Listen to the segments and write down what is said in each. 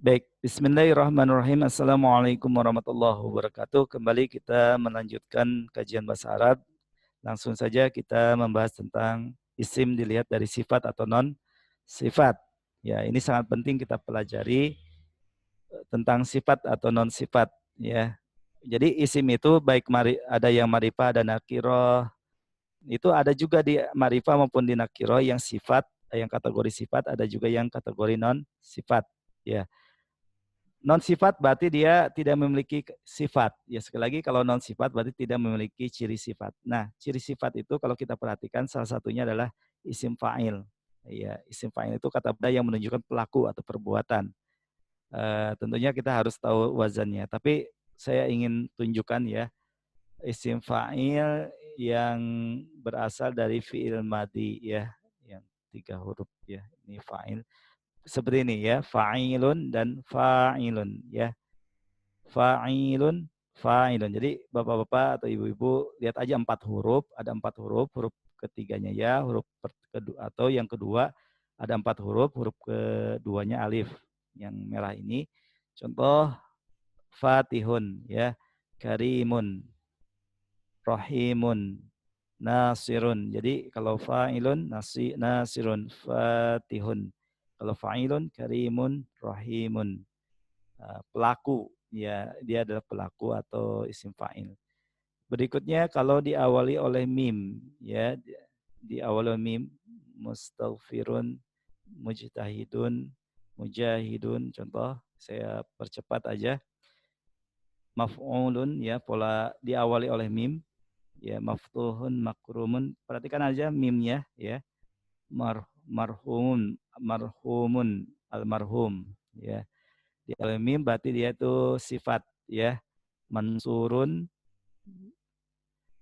Baik, bismillahirrahmanirrahim. Assalamualaikum warahmatullahi wabarakatuh. Kembali kita melanjutkan kajian bahasa Arab. Langsung saja kita membahas tentang isim dilihat dari sifat atau non sifat. Ya, ini sangat penting kita pelajari tentang sifat atau non sifat. Ya, jadi isim itu baik ada yang marifah dan nakiroh. Itu ada juga di marifah maupun di nakiroh yang sifat, yang kategori sifat. Ada juga yang kategori non sifat. Ya. Non sifat berarti dia tidak memiliki sifat. Ya sekali lagi kalau non sifat berarti tidak memiliki ciri sifat. Nah, ciri sifat itu kalau kita perhatikan salah satunya adalah isim fa'il. Ya, isim fa'il itu kata benda yang menunjukkan pelaku atau perbuatan. Tentunya kita harus tahu wazannya. Tapi saya ingin tunjukkan ya isim fa'il yang berasal dari fi'il madi ya, yang 3 huruf ya. Ini fa'il. Seperti ini ya, fa'ilun dan fa'ilun ya. Fa'ilun, fa'ilun. Jadi bapak-bapak atau ibu-ibu lihat aja 4 huruf, ada 4 huruf, huruf ketiganya ya, huruf kedua atau yang kedua ada 4 huruf, huruf keduanya alif yang merah ini. Contoh Fatihun ya, Karimun, Rahimun, Nasirun. Jadi kalau fa'ilun, nasirun, Fatihun. Kalau fa'ilun, Karimun, Rahimun. Pelaku ya, dia adalah pelaku atau isim fa'il. Berikutnya kalau diawali oleh mim ya, diawali oleh mim, mustaghfirun, mujtahidun, mujahidun. Contoh saya percepat aja. Maf'ulun ya, pola diawali oleh mim ya, maftuhun, makrumun. Perhatikan aja mimnya ya. Marhumun, marhumun, almarhum ya. Di mim berarti dia itu sifat ya, mansurun.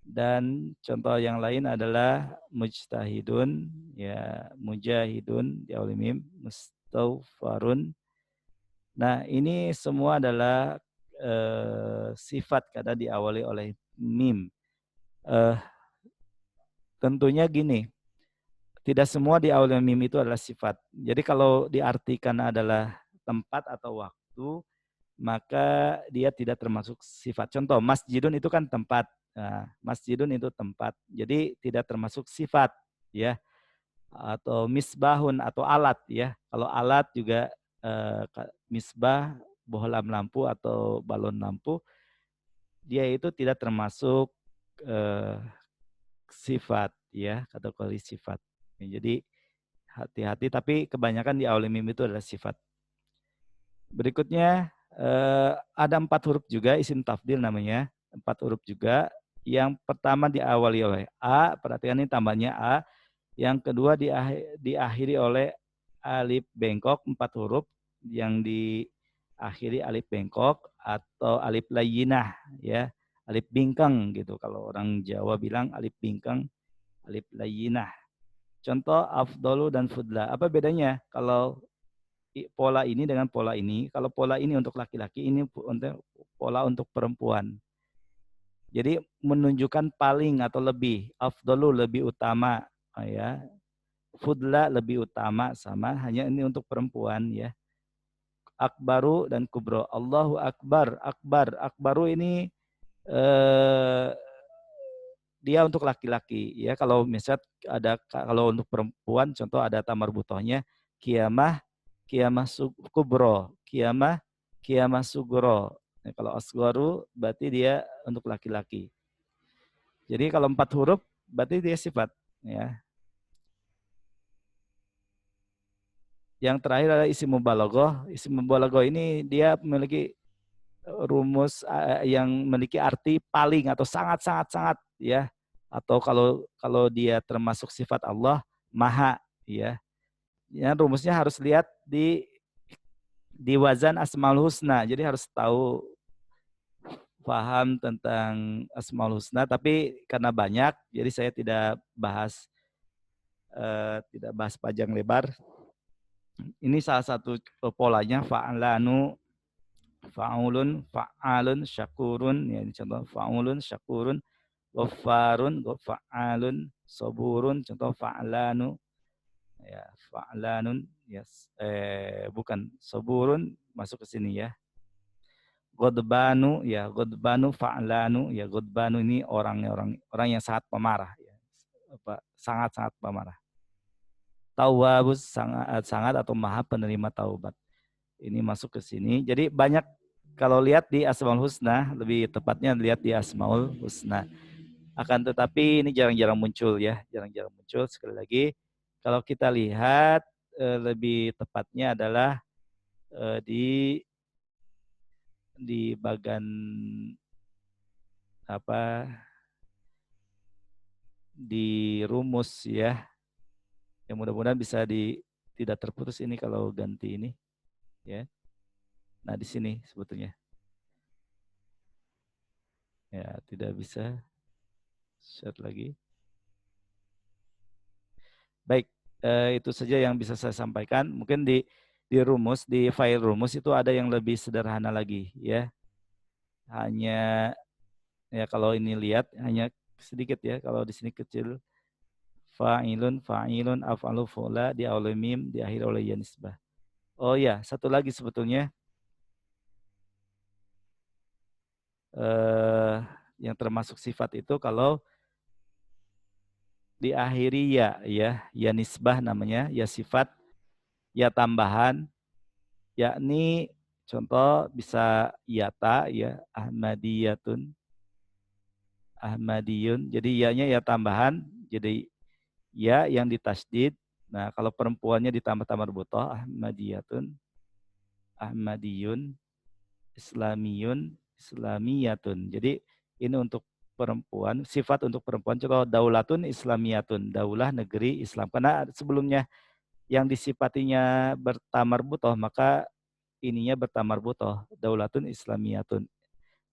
Dan contoh yang lain adalah mujtahidun ya, mujahidun di mim, mustaghfarun. Nah, ini semua adalah sifat karena diawali oleh mim. Tentunya gini, tidak semua diawali oleh mim itu adalah sifat. Jadi kalau diartikan adalah tempat atau waktu, maka dia tidak termasuk sifat. Contoh, masjidun itu kan tempat. Nah, masjidun itu tempat. Jadi tidak termasuk sifat, ya. Atau misbahun atau alat, ya. Kalau alat juga misbah, bohlam lampu atau balon lampu, dia itu tidak termasuk sifat, ya, kategori sifat. Jadi hati-hati, tapi kebanyakan di awal mim itu adalah sifat. Berikutnya ada 4 huruf juga, isim tafdil namanya, 4 huruf juga. Yang pertama diawali oleh a, perhatikan ini tambahnya a. Yang kedua diakhiri oleh alif bengkok, 4 huruf yang diakhiri alif bengkok atau alif layyinah ya, alif bingkang gitu. Kalau orang Jawa bilang alif bingkang, alif layyinah. Contoh afdolu dan fudla. Apa bedanya kalau pola ini dengan pola ini? Kalau pola ini untuk laki-laki, ini untuk pola untuk perempuan. Jadi menunjukkan paling atau lebih, afdolu lebih utama, ya. Fudla lebih utama, sama, hanya ini untuk perempuan ya. Akbaru dan kubro. Allahu akbar, akbar, akbaru ini dia untuk laki-laki ya. Kalau misalnya kalau untuk perempuan, contoh ada tamar butohnya kiamah, kiamah kubro, kiamah, kiamah sugro. Nah, kalau asgaru berarti dia untuk laki-laki. Jadi kalau 4 huruf berarti dia sifat ya. Yang terakhir adalah isim mubalaghah. Isim mubalaghah ini dia memiliki rumus yang memiliki arti paling atau sangat ya. Atau kalau dia termasuk sifat Allah, maha ya. Ya, rumusnya harus lihat di wazan Asmaul Husna. Jadi harus tahu, paham tentang Asmaul Husna, tapi karena banyak jadi saya tidak bahas panjang lebar. Ini salah satu polanya, fa'alanu, fa'ulun, fa'alun, syakurun. Ya, contoh fa'ulun, syakurun, ghafarun, ghafa'alun, saburun. Contoh fa'alanu. Ya, fa'lanun yes. Bukan saburun masuk ke sini ya. Ghadbanu ya, ghadbanu fa'lanu ya, ghadbanu ini orang yang sangat pemarah ya. Sangat-sangat pemarah. Tawwabus sangat atau maha penerima taubat. Ini masuk ke sini. Jadi banyak kalau lihat di Asmaul Husna, lebih tepatnya lihat di Asmaul Husna. Akan tetapi ini jarang-jarang muncul ya, jarang-jarang muncul. Sekali lagi, kalau kita lihat lebih tepatnya adalah di bagian apa di rumus ya. Yang mudah-mudahan bisa tidak terputus ini kalau ganti ini ya. Nah, di sini sebetulnya. Ya, tidak bisa share lagi. Baik, itu saja yang bisa saya sampaikan. Mungkin di rumus, di file rumus itu ada yang lebih sederhana lagi ya. Hanya ya kalau ini lihat hanya sedikit ya. Kalau di sini kecil fa'ilun af'alu fu'la di awal mim di akhir oleh ya nisbah. Oh ya, satu lagi sebetulnya yang termasuk sifat itu kalau diakhiri ya nisbah namanya, ya sifat, ya tambahan, yakni contoh bisa yata ya Ahmadiyun. Jadi ya-nya ya tambahan, jadi ya yang ditasdid. Nah, kalau perempuannya ditambah tamar butoh Ahmadiyun, Islamiyatun. Jadi ini untuk perempuan, sifat untuk perempuan. Contoh daulatun Islamiyatun, daulah negeri Islam. Karena sebelumnya yang disifatinya bertamar butoh, maka ininya bertamar butoh, daulatun Islamiyatun.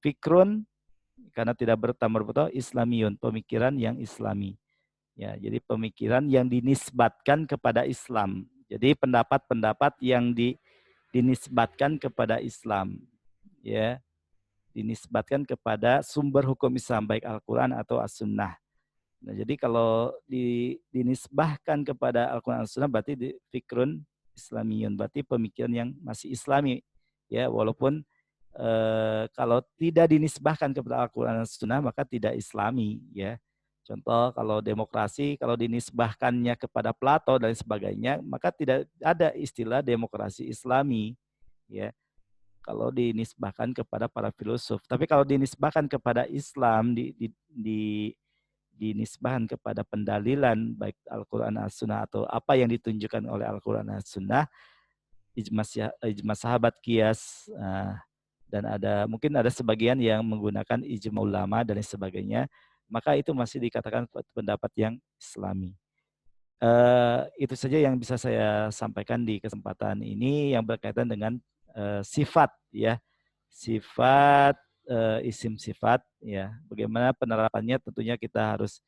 Fikrun karena tidak bertamar butoh, Islamiyun, pemikiran yang Islami. Ya, jadi pemikiran yang dinisbatkan kepada Islam. Jadi pendapat-pendapat yang dinisbatkan kepada Islam. Ya, dinisbatkan kepada sumber hukum Islam baik Al-Quran atau As-Sunnah. Nah, jadi kalau dinisbahkan kepada Al-Quran As-Sunnah berarti fikrun Islamiyun, berarti pemikiran yang masih Islami. Ya, walaupun kalau tidak dinisbahkan kepada Al-Quran As-Sunnah maka tidak Islami. Ya, contoh kalau demokrasi, kalau dinisbahkannya kepada Plato dan sebagainya, maka tidak ada istilah demokrasi Islami. Ya, kalau dinisbahkan kepada para filosof. Tapi kalau dinisbahkan kepada Islam, dinisbahkan kepada pendalilan baik Al-Quran As-Sunnah atau apa yang ditunjukkan oleh Al-Quran As-Sunnah, ijma sahabat kias, dan mungkin ada sebagian yang menggunakan ijma ulama dan sebagainya, maka itu masih dikatakan pendapat yang Islami. Itu saja yang bisa saya sampaikan di kesempatan ini yang berkaitan dengan sifat ya, sifat isim sifat ya. Bagaimana penerapannya tentunya kita harus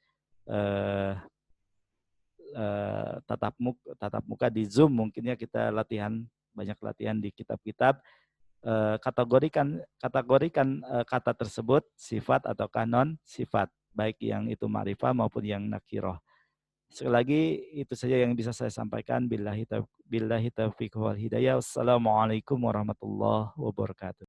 tatap muka di Zoom, mungkin ya kita banyak latihan di kitab-kitab. Kategorikan kata tersebut sifat atau non sifat, baik yang itu ma'rifah maupun yang nakiroh. Sekali lagi itu saja yang bisa saya sampaikan. Billahi taufiq wal hidayah. Wassalamualaikum warahmatullahi wabarakatuh.